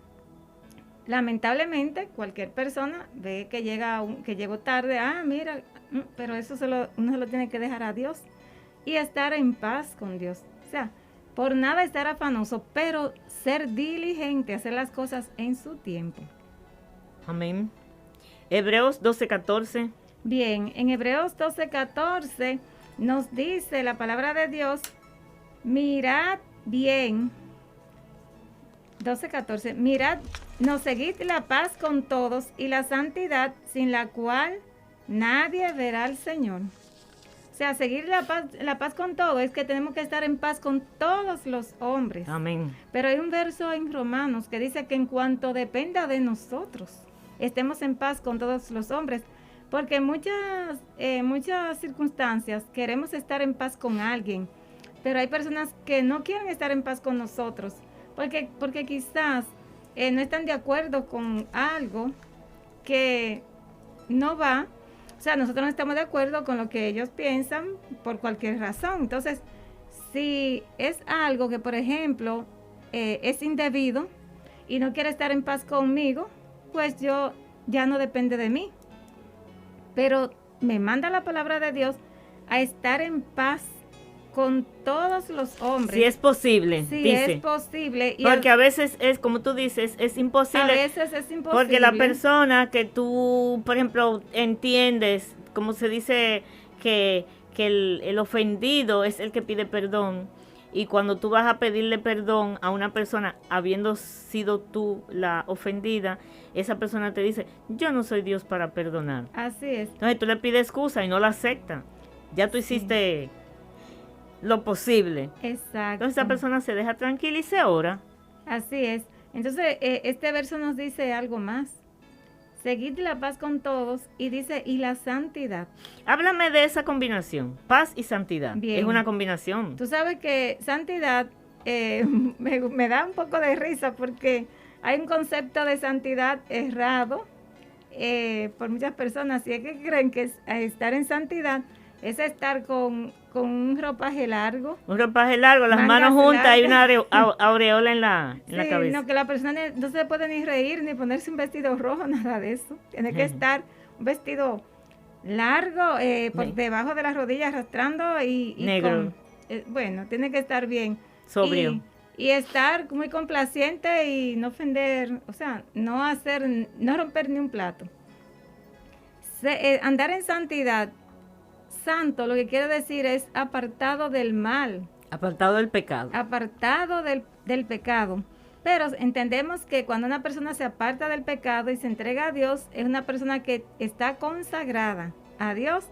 Lamentablemente, cualquier persona ve que llegó tarde, mira, pero eso uno se lo tiene que dejar a Dios y estar en paz con Dios. O sea, por nada estar afanoso, pero ser diligente, hacer las cosas en su tiempo. Amén. Hebreos 12:14. Bien, en Hebreos 12:14 nos dice la palabra de Dios, mirad bien, 12:14, mirad, no seguid la paz con todos y la santidad, sin la cual nadie verá al Señor. O sea, seguir la paz con todos es que tenemos que estar en paz con todos los hombres. Amén. Pero hay un verso en Romanos que dice que en cuanto dependa de nosotros, estemos en paz con todos los hombres. Porque en muchas circunstancias queremos estar en paz con alguien, pero hay personas que no quieren estar en paz con nosotros, porque quizás no están de acuerdo con algo que no va. O sea, nosotros no estamos de acuerdo con lo que ellos piensan por cualquier razón. Entonces, si es algo que, por ejemplo, es indebido y no quiere estar en paz conmigo, pues ya no depende de mí. Pero me manda la palabra de Dios a estar en paz con todos los hombres. Si es posible, si dice. es posible. Porque a veces es, como tú dices, es imposible. A veces es imposible. Porque la persona que tú, por ejemplo, entiendes, como se dice, que el ofendido es el que pide perdón. Y cuando tú vas a pedirle perdón a una persona, habiendo sido tú la ofendida, esa persona te dice, yo no soy Dios para perdonar. Así es. Entonces tú le pides excusa y no la acepta. Ya tú hiciste lo posible. Exacto. Entonces esa persona se deja tranquila y se ora. Así es. Entonces este verso nos dice algo más. Seguid la paz con todos y dice, y la santidad. Háblame de esa combinación, paz y santidad. Bien. Es una combinación. Tú sabes que santidad me da un poco de risa porque hay un concepto de santidad errado por muchas personas. Y es que creen que estar en santidad es estar con un ropaje largo. Un ropaje largo, las manos juntas y una aureola en la cabeza. No, que la persona no se puede ni reír ni ponerse un vestido rojo, nada de eso. Tiene que estar un vestido largo por debajo de las rodillas arrastrando y negro. Bueno, tiene que estar bien. Sobrio. Y estar muy complaciente y no ofender, o sea, no romper ni un plato. Andar en santidad. Santo lo que quiere decir es apartado del mal. Apartado del pecado. Apartado del pecado. Pero entendemos que cuando una persona se aparta del pecado y se entrega a Dios, es una persona que está consagrada a Dios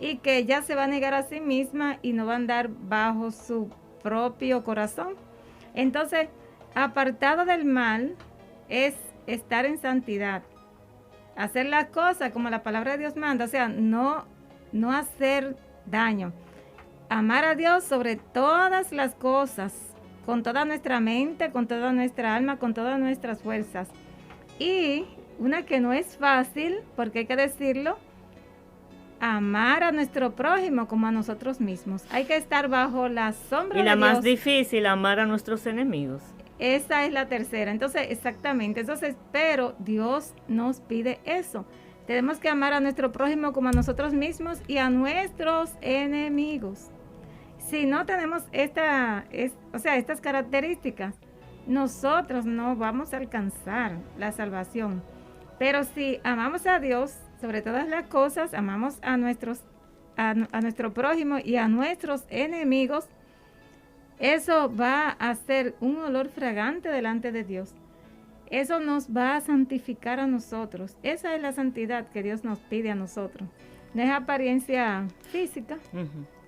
y que ya se va a negar a sí misma y no va a andar bajo su propio corazón. Entonces, apartado del mal es estar en santidad. Hacer las cosas como la palabra de Dios manda, o sea, no hacer daño. Amar a Dios sobre todas las cosas, con toda nuestra mente, con toda nuestra alma, con todas nuestras fuerzas. Y una que no es fácil, porque hay que decirlo, amar a nuestro prójimo como a nosotros mismos. Hay que estar bajo la sombra de Dios. Y la más difícil, amar a nuestros enemigos. Esa es la tercera. Entonces, exactamente. Entonces, pero Dios nos pide eso. Tenemos que amar a nuestro prójimo como a nosotros mismos y a nuestros enemigos. Si no tenemos estas características, nosotros no vamos a alcanzar la salvación. Pero si amamos a Dios sobre todas las cosas, amamos a nuestro prójimo y a nuestros enemigos, eso va a ser un olor fragante delante de Dios. Eso nos va a santificar a nosotros. Esa es la santidad que Dios nos pide a nosotros. No es apariencia física,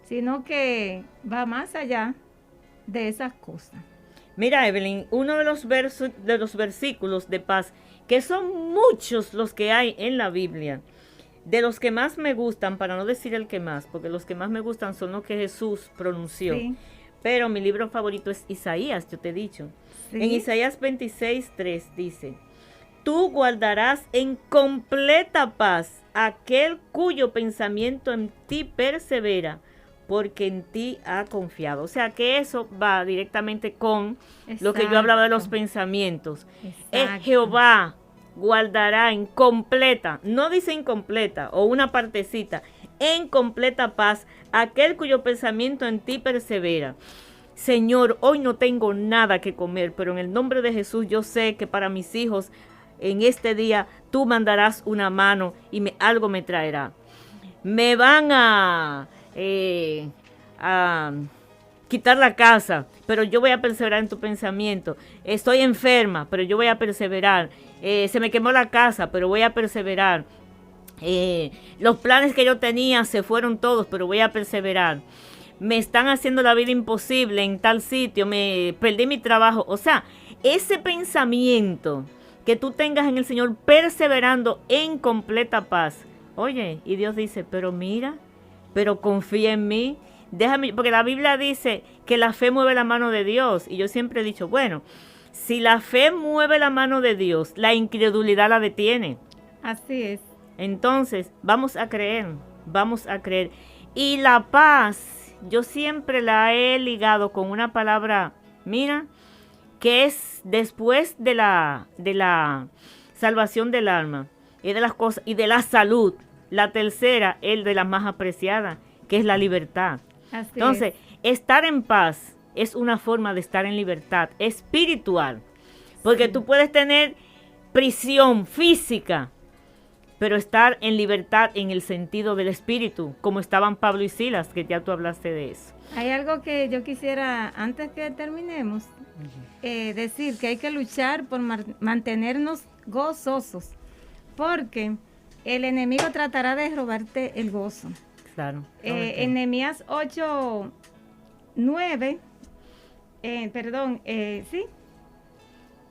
sino que va más allá de esas cosas. Mira, Evelyn, uno de los versículos de paz, que son muchos los que hay en la Biblia, de los que más me gustan, para no decir el que más, porque los que más me gustan son los que Jesús pronunció. Sí. Pero mi libro favorito es Isaías, yo te he dicho. Sí. En Isaías 26:3 dice, tú guardarás en completa paz aquel cuyo pensamiento en ti persevera, porque en ti ha confiado. O sea que eso va directamente con lo que yo hablaba de los pensamientos. Jehová guardará en completa, no dice incompleta o una partecita, en completa paz aquel cuyo pensamiento en ti persevera. Señor, hoy no tengo nada que comer, pero en el nombre de Jesús yo sé que para mis hijos en este día tú mandarás una mano y algo me traerá. Me van a quitar la casa, pero yo voy a perseverar en tu pensamiento. Estoy enferma, pero yo voy a perseverar. Se me quemó la casa, pero voy a perseverar. Los planes que yo tenía se fueron todos, pero voy a perseverar. Me están haciendo la vida imposible en tal sitio, me perdí mi trabajo. O sea, ese pensamiento que tú tengas en el Señor perseverando en completa paz. Oye, y Dios dice, pero mira, pero confía en mí. Déjame, porque la Biblia dice que la fe mueve la mano de Dios. Y yo siempre he dicho, bueno, si la fe mueve la mano de Dios, la incredulidad la detiene. Así es. Entonces, vamos a creer, vamos a creer. Y la paz, yo siempre la he ligado con una palabra, mira, que es después de la salvación del alma y de las cosas y de la salud. La tercera, el de la más apreciada, que es la libertad. Así Entonces, estar en paz es una forma de estar en libertad espiritual, porque tú puedes tener prisión física, pero estar en libertad en el sentido del espíritu, como estaban Pablo y Silas, que ya tú hablaste de eso. Hay algo que yo quisiera, antes que terminemos, decir que hay que luchar por mantenernos gozosos, porque el enemigo tratará de robarte el gozo. Claro. En Nehemías 8:9,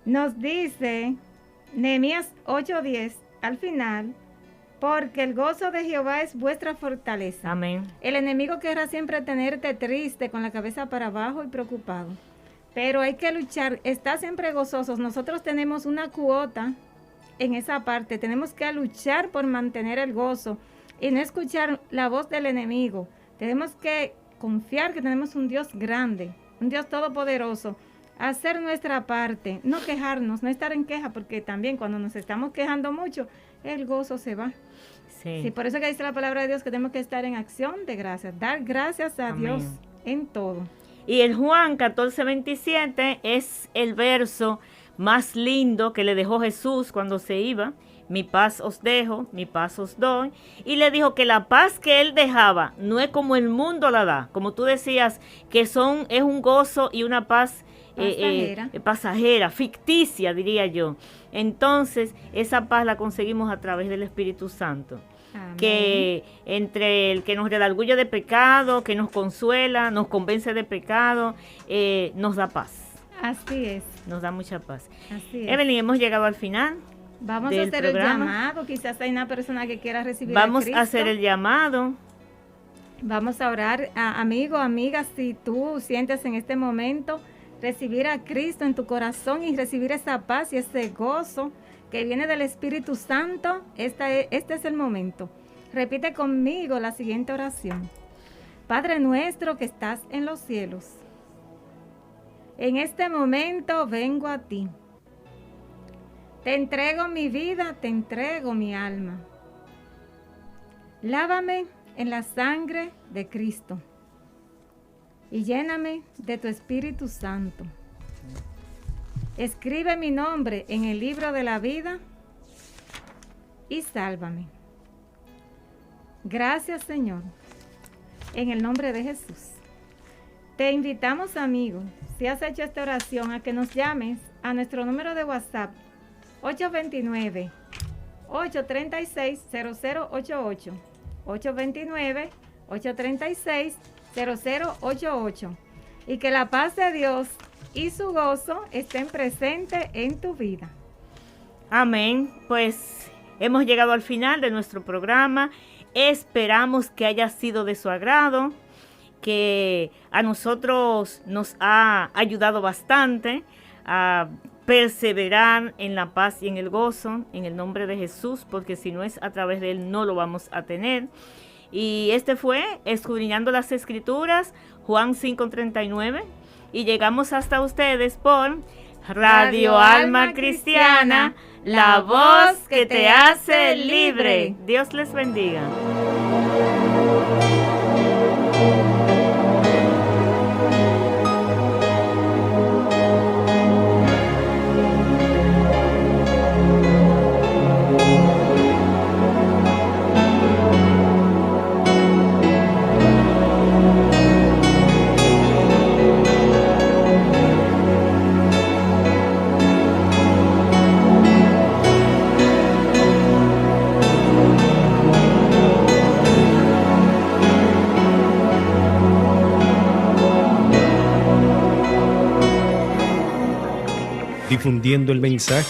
nos dice Nehemías 8:10 al final, porque el gozo de Jehová es vuestra fortaleza. Amén. El enemigo querrá siempre tenerte triste, con la cabeza para abajo y preocupado, pero hay que luchar, está siempre gozosos. Nosotros tenemos una cuota en esa parte, tenemos que luchar por mantener el gozo y no escuchar la voz del enemigo. Tenemos que confiar que tenemos un Dios grande, un Dios todopoderoso, hacer nuestra parte, no quejarnos, no estar en queja, porque también cuando nos estamos quejando mucho, el gozo se va. Sí, por eso que dice la palabra de Dios que tenemos que estar en acción de gracias, dar gracias a Dios en todo. Y el Juan 14:27 es el verso más lindo que le dejó Jesús cuando se iba. Mi paz os dejo, mi paz os doy. Y le dijo que la paz que él dejaba no es como el mundo la da. Como tú decías, que es un gozo y una paz pasajera, ficticia, diría yo. Entonces, esa paz la conseguimos a través del Espíritu Santo. Amén. Que entre el que nos redarguye de pecado, que nos consuela, nos convence de pecado, nos da paz. Así es. Nos da mucha paz. Así es. Evelyn, hemos llegado al final. Vamos a hacer el llamado. Quizás hay una persona que quiera recibir Vamos a Cristo. a hacer el llamado. Vamos a orar. Amigo, amiga, si tú sientes en este momento recibir a Cristo en tu corazón y recibir esa paz y ese gozo que viene del Espíritu Santo, este es el momento. Repite conmigo la siguiente oración. Padre nuestro que estás en los cielos, en este momento vengo a ti. Te entrego mi vida, te entrego mi alma. Lávame en la sangre de Cristo y lléname de tu Espíritu Santo. Escribe mi nombre en el libro de la vida y sálvame. Gracias, Señor, en el nombre de Jesús. Te invitamos, amigo, si has hecho esta oración, a que nos llames a nuestro número de WhatsApp 829-836-0088. 829-836-0088. Y que la paz de Dios y su gozo estén presentes en tu vida. Amén. Pues hemos llegado al final de nuestro programa. Esperamos que haya sido de su agrado, que a nosotros nos ha ayudado bastante a perseverar en la paz y en el gozo, en el nombre de Jesús, porque si no es a través de Él no lo vamos a tener. Y este fue Escudriñando las Escrituras, Juan 5:39, y llegamos hasta ustedes por Radio Alma Cristiana, la voz que te hace libre. Dios les bendiga. Difundiendo el mensaje